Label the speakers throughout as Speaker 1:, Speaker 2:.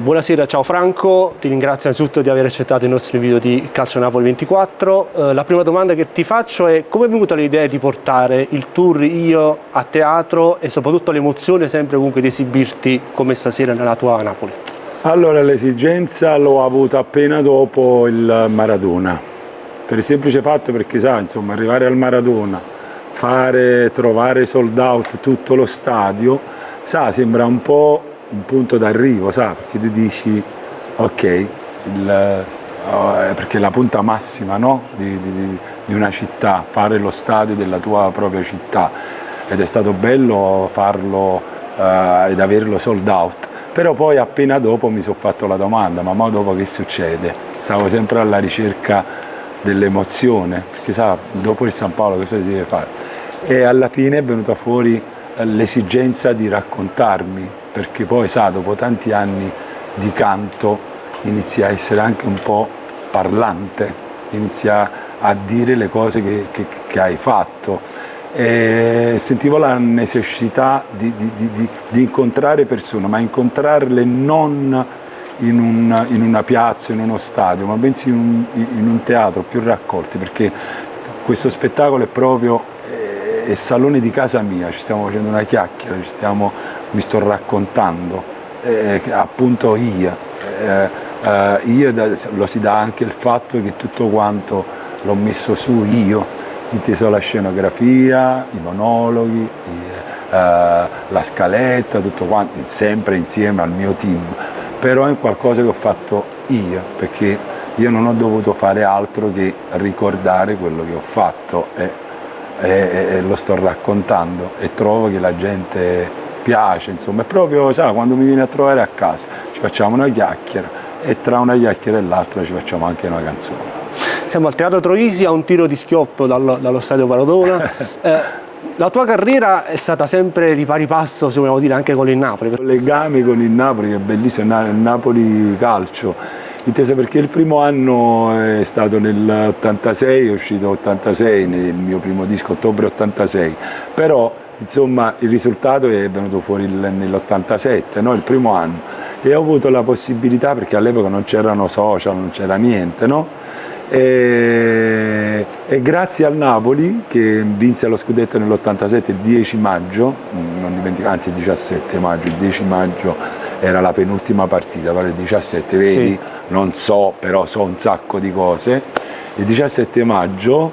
Speaker 1: Buonasera, ciao Franco, ti ringrazio innanzitutto di aver accettato il nostro invito di Calcio Napoli 24. La prima domanda che ti faccio è: come è venuta l'idea di portare il tour Io a teatro e soprattutto l'emozione sempre comunque di esibirti come stasera nella tua Napoli?
Speaker 2: Allora, l'esigenza l'ho avuta appena dopo il Maradona, per il semplice fatto perché sai, insomma, arrivare al Maradona, trovare sold out tutto lo stadio, sembra un po' un punto d'arrivo, perché tu dici ok, perché è la punta massima, no? di una città, fare lo stadio della tua propria città, ed è stato bello farlo ed averlo sold out. Però poi appena dopo mi sono fatto la domanda, ma dopo che succede? Stavo sempre alla ricerca dell'emozione, perché dopo il San Paolo cosa si deve fare? E alla fine è venuta fuori l'esigenza di raccontarmi, perché poi dopo tanti anni di canto inizia a essere anche un po' parlante, inizia a dire le cose che hai fatto. E sentivo la necessità di incontrare persone, ma incontrarle non in una piazza, in uno stadio, ma bensì in un teatro, più raccolti, perché questo spettacolo è proprio il salone di casa mia, ci stiamo facendo una chiacchiera, mi sto raccontando, appunto io lo si dà anche il fatto che tutto quanto l'ho messo su io, inteso la scenografia, i monologhi, la scaletta, tutto quanto, sempre insieme al mio team, però è qualcosa che ho fatto io, perché io non ho dovuto fare altro che ricordare quello che ho fatto e lo sto raccontando, e trovo che la gente piace, insomma, è proprio, quando mi viene a trovare a casa ci facciamo una chiacchiera e tra una chiacchiera e l'altra ci facciamo anche una canzone.
Speaker 1: Siamo al Teatro Troisi, a un tiro di schioppo dallo stadio Maradona. La tua carriera è stata sempre di pari passo, se vogliamo dire, anche con il Napoli.
Speaker 2: Il legame con il Napoli, che è bellissimo, il Napoli calcio, inteso perché il primo anno è stato nell'86, è uscito 86 nel mio primo disco, ottobre 86, però insomma il risultato è venuto fuori nell'87, no? Il primo anno, e ho avuto la possibilità, perché all'epoca non c'erano social, non c'era niente, no? E grazie al Napoli, che vinse lo scudetto nell'87 il 10 maggio, non dimenticate, anzi il 17 maggio, il 10 maggio era la penultima partita, però il 17, vedi, sì. Non so, però so un sacco di cose. Il 17 maggio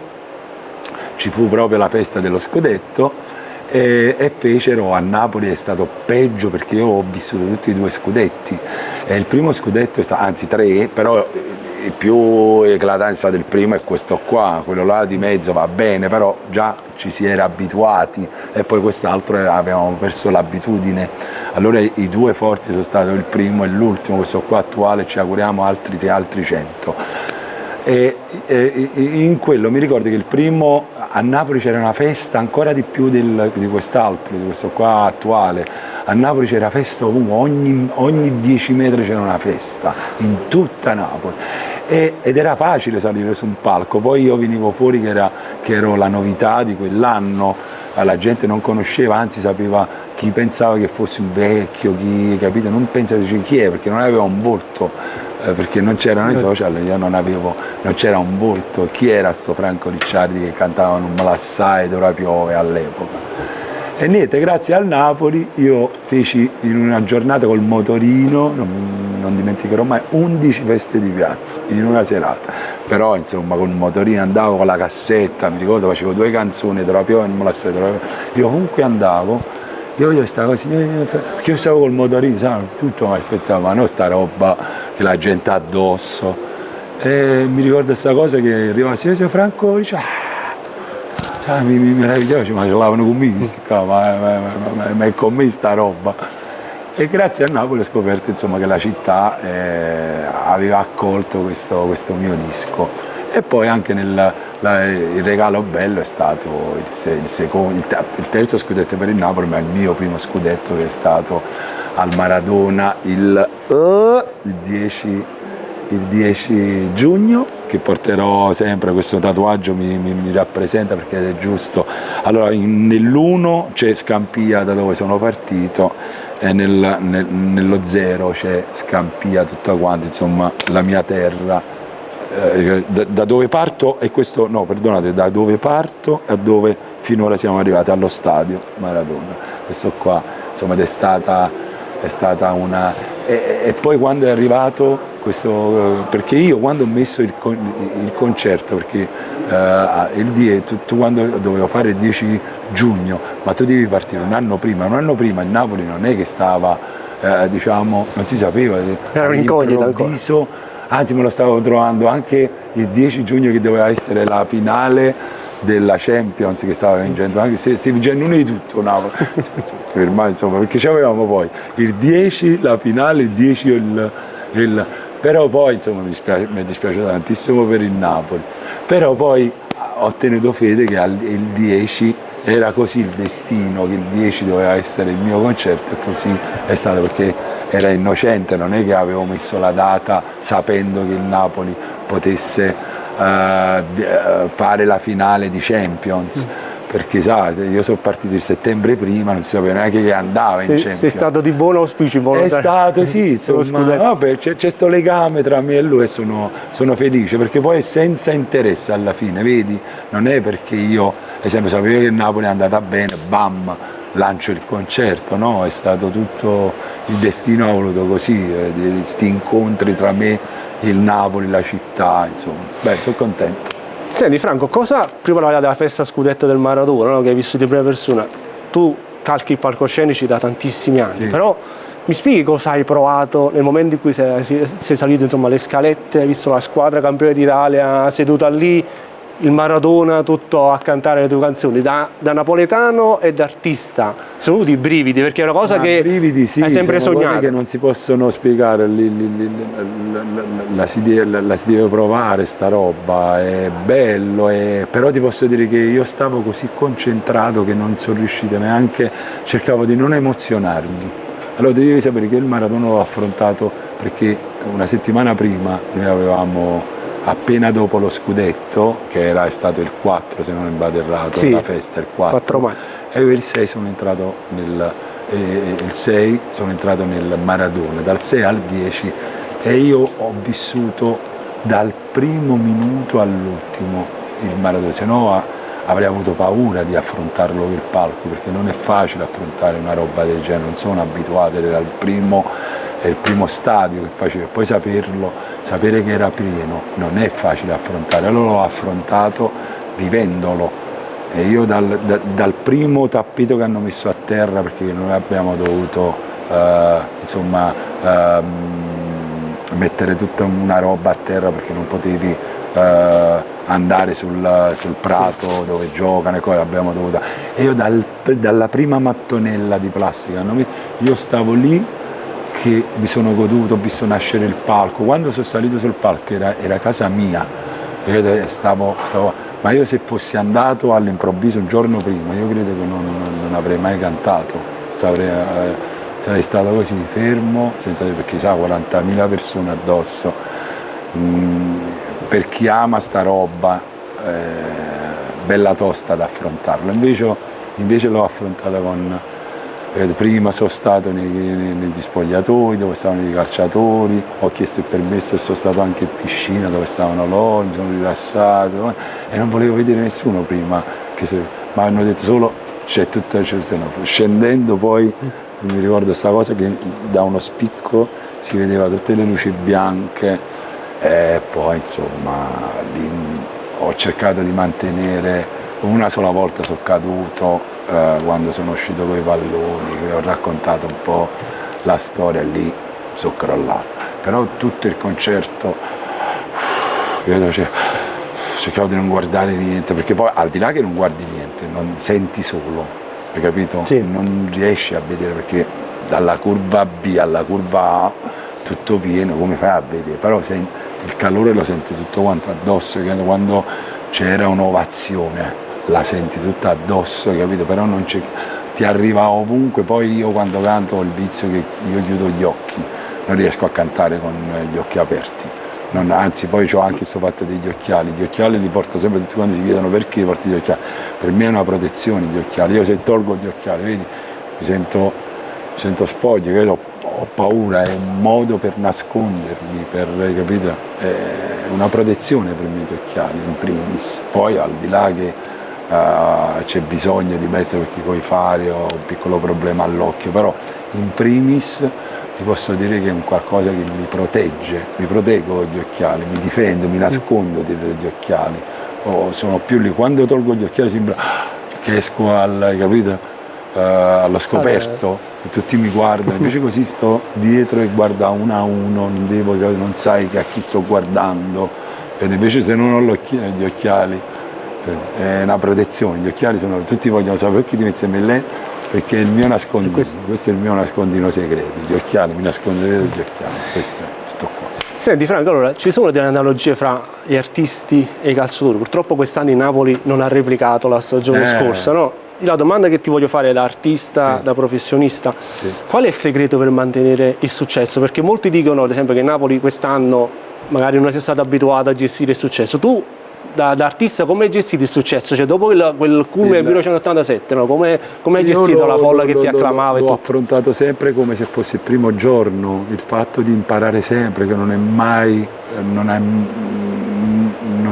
Speaker 2: ci fu proprio la festa dello scudetto e fecero a Napoli, è stato peggio perché io ho vissuto tutti e due scudetti, e il primo scudetto è stato, anzi 3, però il più eclatante del primo è questo qua, quello là di mezzo va bene, però già ci si era abituati, e poi quest'altro avevamo perso l'abitudine. Allora i due forti sono stati il primo e l'ultimo, questo qua attuale, ci auguriamo altri 100. E in quello mi ricordo che il primo a Napoli c'era una festa ancora di più di quest'altro, di questo qua attuale. A Napoli c'era festa ovunque, ogni 10 metri c'era una festa, in tutta Napoli. Ed era facile salire su un palco, poi io venivo fuori che ero la novità di quell'anno, la gente non conosceva, anzi sapeva, chi pensava che fossi un vecchio, chi, capito? Non pensava, chi è, perché non aveva un volto, perché non c'erano i social, io non c'era un volto, chi era sto Franco Ricciardi che cantava Non me la sai, ora piove all'epoca. E niente, grazie al Napoli io feci in una giornata col motorino, non dimenticherò mai, 11 feste di piazza in una serata. Però insomma con il motorino andavo con la cassetta, mi ricordo facevo 2 canzoni, ora piove, non me la sai, io ovunque andavo, io vedevo questa cosa, perché io stavo col motorino, tutto mi aspettava, ma non sta roba che la gente ha addosso. E mi ricordo questa cosa che arrivava Silvio Franco, dice, mi meravigliavo, ma ce l'avano con me, ma è con me sta roba. E grazie a Napoli ho scoperto, insomma, che la città aveva accolto questo mio disco. E poi anche il regalo bello è stato il terzo scudetto per il Napoli, ma il mio primo scudetto, che è stato al Maradona il 10 giugno, che porterò sempre. Questo tatuaggio mi rappresenta, perché è giusto. Allora nell'1 c'è Scampia, da dove sono partito, e nello zero c'è Scampia, tutta quanta, insomma la mia terra. Da dove parto, e questo no, perdonate, da dove parto a dove finora siamo arrivati, allo stadio Maradona. Questo qua, insomma, è stata una... E poi quando è arrivato questo, perché io quando ho messo il concerto, perché tu quando dovevo fare il 10 giugno, ma tu devi partire un anno prima il Napoli non è che stava, diciamo, non si sapeva,
Speaker 1: era un'incognita ancora.
Speaker 2: Anzi, me lo stavo trovando anche il 10 giugno che doveva essere la finale della Champions che stava vincendo, anche se vincendo uno di tutto Napoli, insomma, perché c'avevamo poi il 10 la finale, il 10 però poi insomma mi è dispiaciuto tantissimo per il Napoli, però poi ho tenuto fede che il 10 era così il destino, che il 10 doveva essere il mio concerto, e così è stato, perché era innocente, non è che avevo messo la data sapendo che il Napoli potesse fare la finale di Champions, perché sai, io sono partito il settembre prima, non si sapeva neanche che andava in Champions.
Speaker 1: Sei stato di buon auspicio,
Speaker 2: è stato, sì, insomma, vabbè, c'è sto legame tra me e lui, e sono felice, perché poi è senza interesse alla fine, vedi, non è perché io, ad esempio, sapevo che il Napoli è andata bene, bam, lancio il concerto, no, è stato tutto, il destino ha voluto così, questi incontri tra me, il Napoli, la città, insomma, beh, sono contento.
Speaker 1: Senti Franco, cosa, prima della festa scudetto del Maradona, no, che hai vissuto in prima persona, tu calchi i palcoscenici da tantissimi anni, sì. Però mi spieghi cosa hai provato nel momento in cui sei salito, insomma, le scalette, hai visto la squadra campione d'Italia seduta lì, il Maradona tutto a cantare le tue canzoni, da napoletano e da artista, sono venuti i brividi, perché è una cosa che
Speaker 2: brividi, sì,
Speaker 1: hai sempre sognato.
Speaker 2: Cose che non si possono spiegare, la si deve provare sta roba, è bello, però ti posso dire che io stavo così concentrato che non sono riuscito neanche, cercavo di non emozionarmi. Allora devi sapere che il Maradona l'ho affrontato perché una settimana prima noi avevamo, appena dopo lo scudetto, che è stato il 4 se non vado errato, sì, la festa, il 4 maggio, e io il 6 sono entrato nel Maradona, dal 6 al 10, e io ho vissuto dal primo minuto all'ultimo il Maradona, se no avrei avuto paura di affrontarlo il palco, perché non è facile affrontare una roba del genere, non sono abituato, era il primo stadio che facevo, e poi sapere che era pieno non è facile affrontare, allora l'ho affrontato vivendolo, e io dal primo tappeto che hanno messo a terra, perché noi abbiamo dovuto mettere tutta una roba a terra, perché non potevi andare sul prato dove giocano, e poi abbiamo dovuto, e io dalla prima mattonella di plastica io stavo lì che mi sono goduto, ho visto nascere il palco. Quando sono salito sul palco era casa mia, ma io se fossi andato all'improvviso un giorno prima, io credo che non avrei mai cantato, sarei stato così fermo, perché sa, 40.000 persone addosso, per chi ama sta roba, bella tosta da affrontarla, invece l'ho affrontata con... Prima sono stato negli spogliatoi dove stavano i calciatori, ho chiesto il permesso e sono stato anche in piscina dove stavano loro, mi sono rilassato e non volevo vedere nessuno prima, ma hanno detto solo scendendo poi mi ricordo questa cosa che da uno spicco si vedeva tutte le luci bianche, e poi insomma lì ho cercato di mantenere. Una sola volta sono caduto quando sono uscito con i palloni, ho raccontato un po' la storia, lì sono crollato, però tutto il concerto cercavo di non guardare niente, perché poi al di là che non guardi niente, non senti solo, hai capito? Sì. Non riesci a vedere, perché dalla curva B alla curva A tutto pieno, come fai a vedere? Però il calore lo senti tutto quanto addosso, quando c'era un'ovazione la senti tutta addosso, capito? Però non c'è, ti arriva ovunque. Poi io quando canto ho il vizio che io chiudo gli occhi, non riesco a cantare con gli occhi aperti, anzi poi ho anche questo fatto degli occhiali, gli occhiali li porto sempre, tutti quanti si chiedono perché porti gli occhiali, per me è una protezione gli occhiali, io se tolgo gli occhiali, vedi, mi sento sento spoglio, credo, ho paura, è un modo per nascondermi, capito? È una protezione per i miei occhiali in primis, poi al di là che c'è bisogno di mettere perché coi fari ho un piccolo problema all'occhio, però in primis ti posso dire che è un qualcosa che mi protegge, mi proteggo gli occhiali, mi difendo, mi nascondo dietro gli occhiali, sono più lì, quando tolgo gli occhiali sembra che esco allo scoperto, e tutti mi guardano, invece così sto dietro e guardo a uno, non sai a chi sto guardando, ed invece se non ho gli occhiali è una protezione, gli occhiali sono, tutti vogliono sapere perché ti metti a me lì, perché è il mio nascondino, questo è il mio nascondino segreto, gli occhiali, mi nascondo dietro gli occhiali, questo è tutto qua.
Speaker 1: Senti Franco, allora ci sono delle analogie fra gli artisti e i calciatori, purtroppo quest'anno il Napoli non ha replicato la stagione scorsa, no? La domanda che ti voglio fare da artista, da professionista, qual è il segreto per mantenere il successo? Perché molti dicono ad esempio che Napoli quest'anno magari non è stato abituato a gestire il successo. Tu da artista come hai gestito il successo? Cioè dopo quel culmine del 1987, no? Come hai gestito la folla che ti acclamava?
Speaker 2: L'ho affrontato sempre come se fosse il primo giorno, il fatto di imparare sempre, che non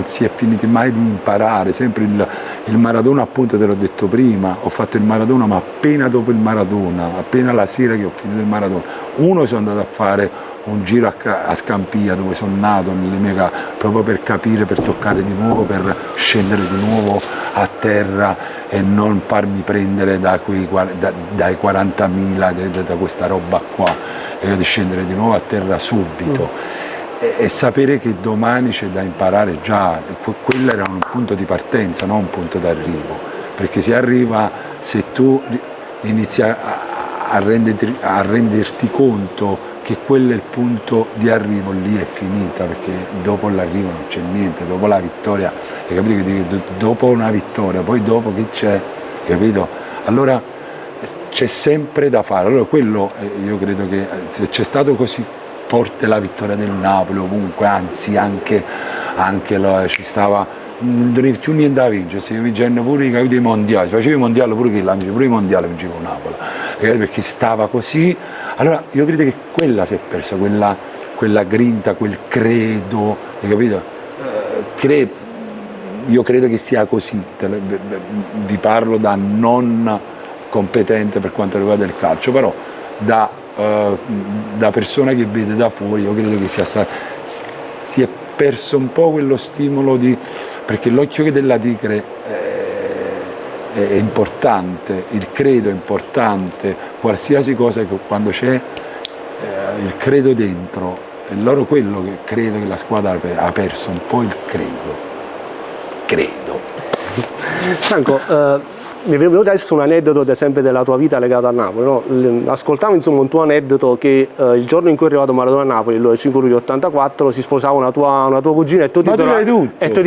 Speaker 2: si è finiti mai di imparare, sempre il Maradona, appunto te l'ho detto prima, ho fatto il Maradona, ma appena dopo il Maradona, appena la sera che ho finito il Maradona, sono andato a fare un giro a Scampia dove sono nato, proprio per capire, per toccare di nuovo, per scendere di nuovo a terra e non farmi prendere dai 40.000, da questa roba qua, e di scendere di nuovo a terra subito. E sapere che domani c'è da imparare già, quello era un punto di partenza, non un punto d'arrivo, perché si arriva, se tu inizi a renderti conto che quello è il punto di arrivo, lì è finita, perché dopo l'arrivo non c'è niente, dopo la vittoria, hai capito? Dopo una vittoria, poi dopo che c'è, hai capito? Allora c'è sempre da fare, allora quello io credo che se c'è stato così forte la vittoria del Napoli ovunque, anzi anche ci stava, non avevi più niente da vincere, se vincendo pure i mondiali, se facevi i mondiali pure i mondiali vinceva Napoli, perché stava così. Allora io credo che quella si è persa, quella grinta, quel credo, hai capito? Io credo che sia così, vi parlo da non competente per quanto riguarda il calcio, però da persona che vede da fuori, io credo che si è perso un po' quello stimolo perché l'occhio della tigre è importante, il credo è importante, qualsiasi cosa che quando c'è il credo dentro, è loro quello che credo che la squadra ha perso un po' il credo.
Speaker 1: Franco, mi è venuto adesso un aneddoto ad esempio della tua vita legata a Napoli, no? Ascoltavo insomma un tuo aneddoto che il giorno in cui è arrivato Maradona a Napoli, il 5 luglio 84, si sposava una tua cugina e tu ti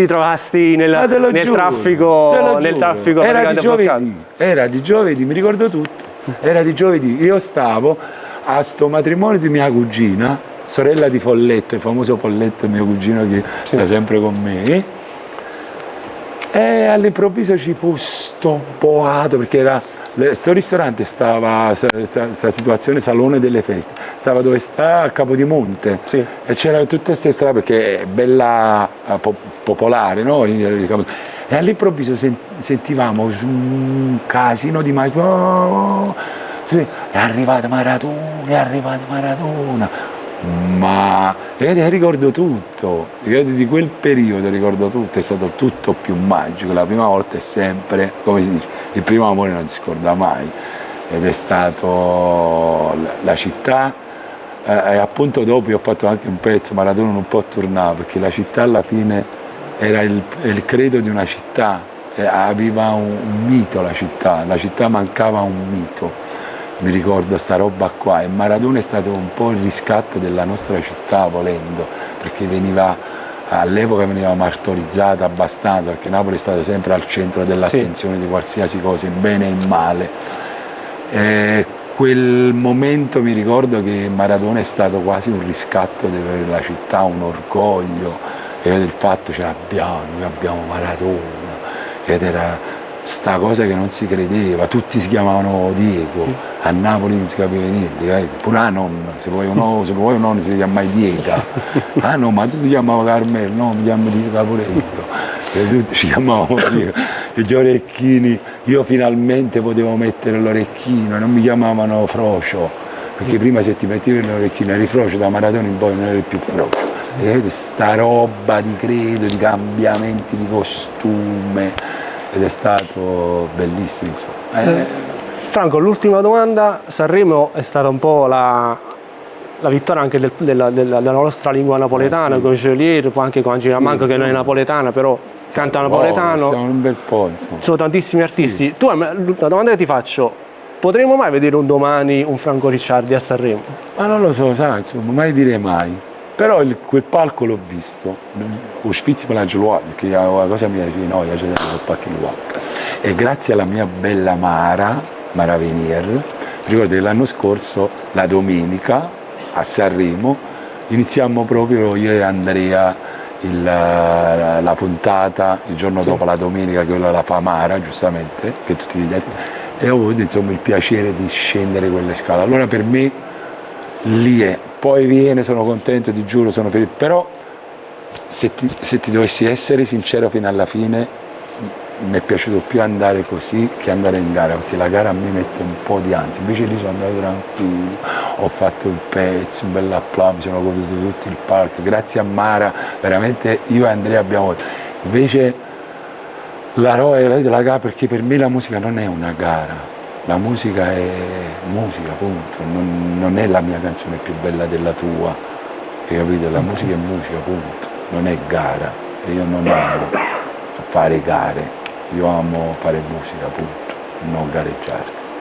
Speaker 1: trovasti nel traffico
Speaker 2: era di giovedì, mi ricordo tutto, era di giovedì, io stavo a sto matrimonio di mia cugina, sorella di Folletto, il famoso Folletto, mio cugino che sta sempre con me. E all'improvviso ci fu sto boato, perché sto ristorante stava, sta situazione salone delle feste, stava dove sta a Capodimonte, e c'erano tutte queste strade perché è bella popolare, no? E all'improvviso sentivamo un casino di macchine, è arrivato Maradona. Ma ricordo tutto, di quel periodo ricordo tutto, è stato tutto più magico, la prima volta è sempre, come si dice, il primo amore non si scorda mai, ed è stato la città, e appunto dopo ho fatto anche un pezzo, Maradona non può tornare, perché la città alla fine era il credo di una città, aveva un mito la città mancava un mito. Mi ricordo sta roba qua, e Maradona è stato un po' il riscatto della nostra città, volendo, perché all'epoca veniva martorizzata abbastanza, perché Napoli è stata sempre al centro dell'attenzione di qualsiasi cosa, in bene e in male. E quel momento mi ricordo che Maradona è stato quasi un riscatto della città, un orgoglio, e del fatto noi abbiamo Maradona, ed era sta cosa che non si credeva, tutti si chiamavano Diego, a Napoli non si capiva niente, pure a nonna, se vuoi un nonno si chiama Diega, ah no, ma tu ti chiamavo Carmelo, no, mi chiamo Diego pure io, e tutti ci chiamavamo Diego, e gli orecchini, io finalmente potevo mettere l'orecchino, non mi chiamavano Frocio, perché prima se ti mettevi l'orecchino eri Frocio, da Maradona in poi non eri più Frocio, e sta roba di credo, di cambiamenti di costume, ed è stato bellissimo, insomma.
Speaker 1: Franco, l'ultima domanda. Sanremo è stata un po' la vittoria anche della nostra lingua napoletana,
Speaker 2: sì.
Speaker 1: con Geolier, poi anche con Angela Manco, che non è napoletana, però canta napoletano.
Speaker 2: Siamo un bel po', insomma.
Speaker 1: Sono tantissimi artisti. Sì. La domanda che ti faccio, potremo mai vedere un domani un Franco Ricciardi a Sanremo?
Speaker 2: Ma non lo so, sai, insomma, mai dire mai. Però quel palco l'ho visto, lo Spitz me l'ha gelato, perché la cosa mia dice no, io c'è il palco e grazie alla mia bella Mara Venier, ricordo che l'anno scorso, la domenica, a Sanremo, iniziamo proprio io e Andrea la puntata, il giorno dopo la domenica, quella la fa Mara, giustamente, che tutti gli altri, e ho avuto insomma il piacere di scendere quelle scale. Allora per me lì è. Poi viene, sono contento, ti giuro, sono felice, però se ti dovessi essere sincero fino alla fine, mi è piaciuto più andare così che andare in gara, perché la gara a me mette un po' di ansia, invece lì sono andato tranquillo, ho fatto il pezzo, un bel applauso, mi sono goduto tutto il palco, grazie a Mara, veramente io e Andrea abbiamo... Invece la roba della gara, perché per me la musica non è una gara. La musica è musica, punto, non è la mia canzone più bella della tua, capite? La musica è musica, punto, non è gara. E io non amo fare gare, io amo fare musica, punto, non gareggiare.